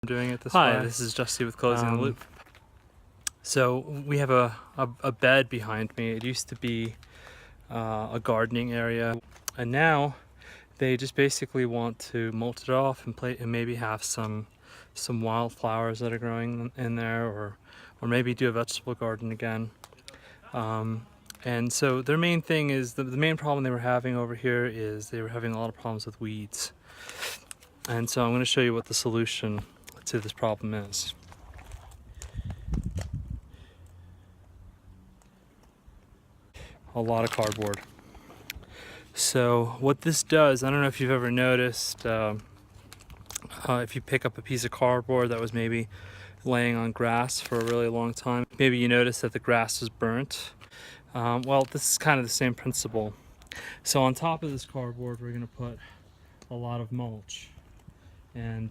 doing it this Hi, way. this is Justy with Closing the Loop. So we have a bed behind me. It used to be a gardening area, and now they just basically want to mulch it off and maybe have some wildflowers that are growing in there, or maybe do a vegetable garden again. And so their main thing is the main problem they were having over here is they were having a lot of problems with weeds. And so I'm going to show you what the solution to this problem is. A lot of cardboard. So what this does, I don't know if you've ever noticed, if you pick up a piece of cardboard that was maybe laying on grass for a really long time, maybe you notice that the grass is burnt. Well, this is kind of the same principle. So on top of this cardboard, we're going to put a lot of mulch. And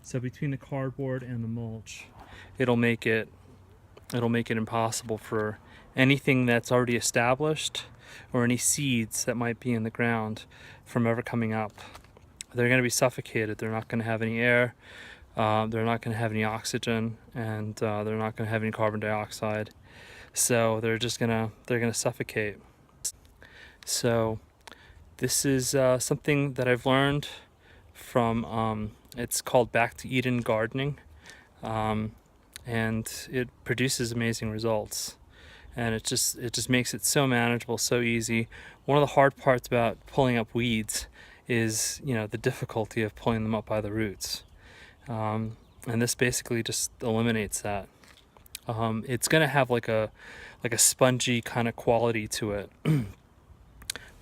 so between the cardboard and the mulch, it'll make it impossible for anything that's already established or any seeds that might be in the ground from ever coming up. They're going to be suffocated. They're not going to have any air. They're not going to have any oxygen, and they're not going to have any carbon dioxide. So they're going to suffocate. So this is something that I've learned from it's called Back to Eden gardening, and it produces amazing results, and it just makes it so manageable, so easy. One of the hard parts about pulling up weeds is, you know, the difficulty of pulling them up by the roots, and this basically just eliminates that. It's gonna have like a spongy kind of quality to it.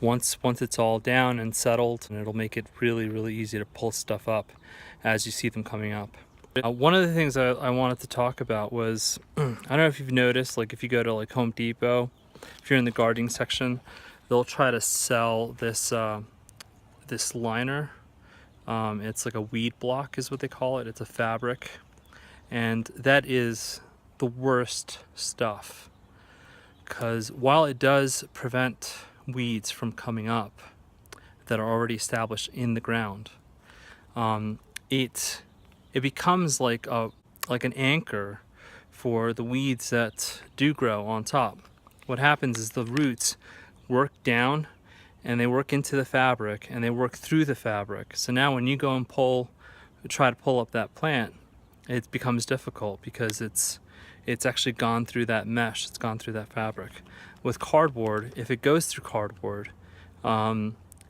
Once it's all down and settled, and it'll make it really easy to pull stuff up as you see them coming up. One of the things I wanted to talk about was, I don't know if you've noticed, like if you go to like Home Depot, if you're in the gardening section, they'll try to sell this this liner. It's like a weed block is what they call it. It's a fabric, and that is the worst stuff, because while it does prevent weeds from coming up that are already established in the ground, it becomes like an anchor for the weeds that do grow on top. What happens is the roots work down and they work into the fabric and they work through the fabric. So now when you go and try to pull up that plant, it becomes difficult because it's actually gone through that mesh, it's gone through that fabric. With cardboard, if it goes through cardboard,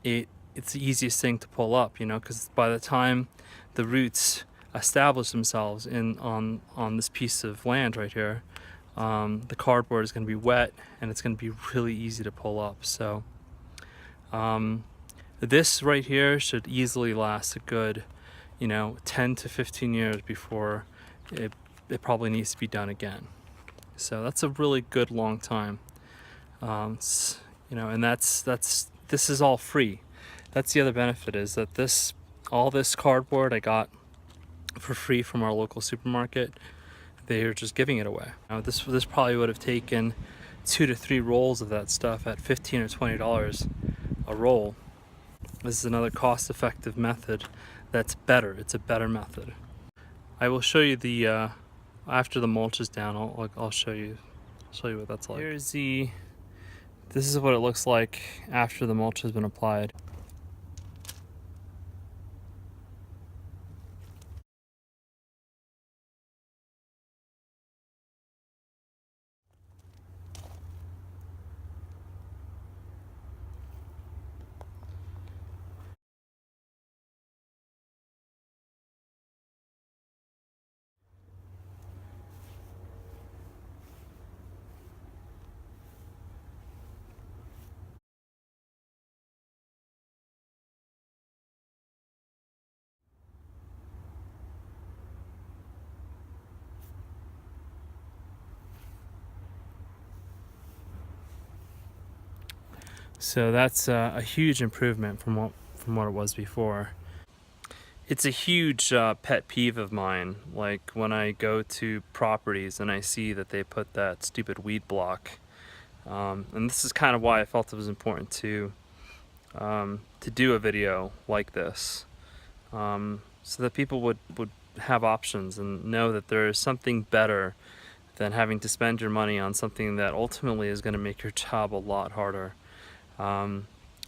it's the easiest thing to pull up, you know, because by the time the roots establish themselves on this piece of land right here, the cardboard is going to be wet and it's going to be really easy to pull up. So this right here should easily last a good, you know, 10 to 15 years before it probably needs to be done again. So that's a really good long time. You know, and this is all free. That's the other benefit, is that all this cardboard I got for free from our local supermarket. They are just giving it away. Now, this probably would have taken 2 to 3 rolls of that stuff at $15 or $20 a roll. This is another cost-effective method that's better. It's a better method. I will show you the after the mulch is down. I'll show you what that's like. This is what it looks like after the mulch has been applied. So that's a huge improvement from what it was before. It's a huge pet peeve of mine, like when I go to properties and I see that they put that stupid weed block. And this is kind of why I felt it was important to do a video like this, so that people would have options and know that there is something better than having to spend your money on something that ultimately is going to make your job a lot harder.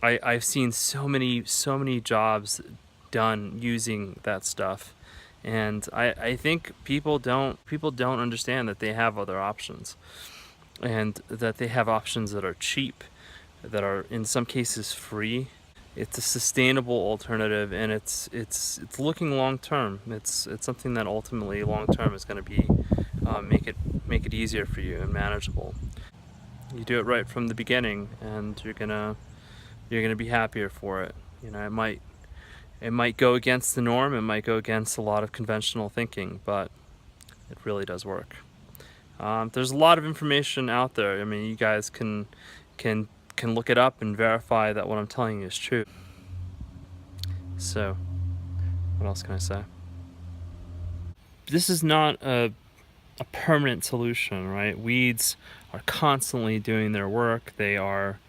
I've seen so many jobs done using that stuff, and I think people don't understand that they have other options, and that they have options that are cheap, that are in some cases free. It's a sustainable alternative, and it's looking long term. It's something that ultimately long term is going to be make it easier for you and manageable. You do it right from the beginning, and you're gonna be happier for it. You know, it might go against the norm, it might go against a lot of conventional thinking, but it really does work. There's a lot of information out there. I mean, you guys can look it up and verify that what I'm telling you is true. So, what else can I say? This is not a permanent solution, right? Weeds are constantly doing their work. They are,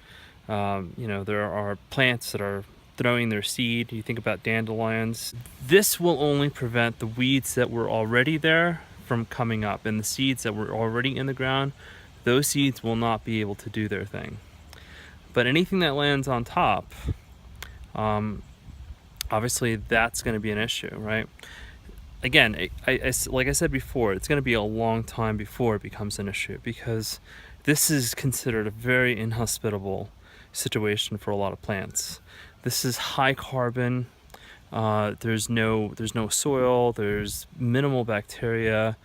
there are plants that are throwing their seed. You think about dandelions. This will only prevent the weeds that were already there from coming up, and the seeds that were already in the ground, those seeds will not be able to do their thing. But anything that lands on top, obviously that's going to be an issue, right? Again, like I said before, it's going to be a long time before it becomes an issue, because this is considered a very inhospitable situation for a lot of plants. This is high carbon. There's no soil. There's minimal bacteria.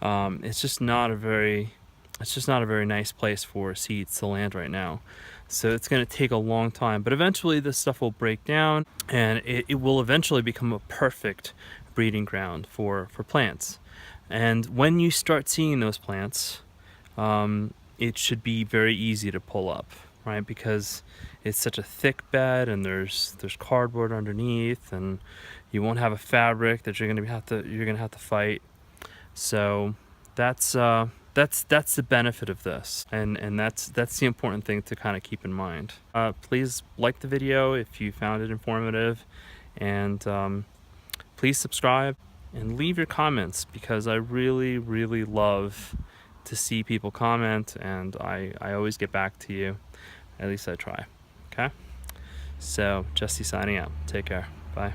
It's just not a very nice place for seeds to land right now. So it's going to take a long time, but eventually this stuff will break down, and it will eventually become a perfect breeding ground for plants. And when you start seeing those plants, it should be very easy to pull up, right? Because it's such a thick bed, and there's cardboard underneath, and you won't have a fabric that you're gonna have to fight. So that's the benefit of this, and that's the important thing to kind of keep in mind. Please like the video if you found it informative, and please subscribe and leave your comments, because I really love to see people comment, and I always get back to you. At least I try. Okay? So, Jesse signing out. Take care. Bye.